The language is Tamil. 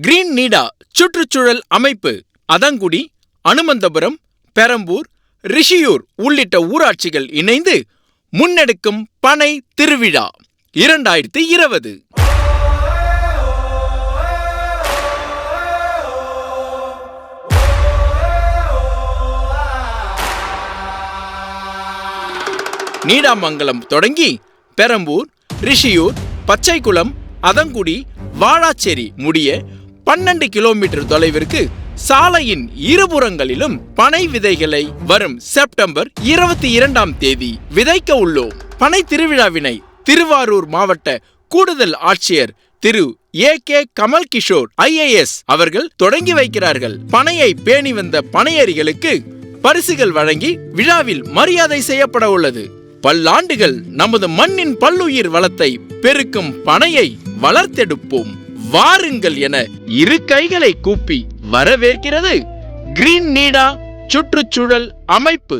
கிரீன் நீடா சுற்றுச்சூழல் அமைப்பு அதங்குடி, அனுமந்தபுரம், பெரம்பூர், ரிஷியூர் உள்ளிட்ட ஊராட்சிகள் இணைந்து முன்னெடுக்கும் பனை திருவிழா 2020. நீடாமங்கலம் தொடங்கி பெரம்பூர், ரிஷியூர், பச்சைக்குளம், அதங்குடி, வாழாச்சேரி முடிய 12 கிலோமீட்டர் தொலைவிற்கு சாலையின் இருபுறங்களிலும் பனை விதைகளை வரும் செப்டம்பர் 22ஆம் தேதி விதைக்க உள்ளோம். பனை திருவிழாவினை திருவாரூர் மாவட்ட கூடுதல் ஆட்சியர் திரு AK கமல் கிஷோர் IAS அவர்கள் தொடங்கி வைக்கிறார்கள். பனையை பேணி வந்த பனையறிகளுக்கு பரிசுகள் வழங்கி விழாவில் மரியாதை செய்யப்பட உள்ளது. பல்லாண்டுகள் நமது மண்ணின் பல்லுயிர் வளத்தை பெருக்கும் பனையை வளர்த்தெடுப்போம் வாருங்கள் என இரு கைகளை கூப்பி வரவேற்கிறது கிரீன் நீடா சுற்றுச்சூழல் அமைப்பு.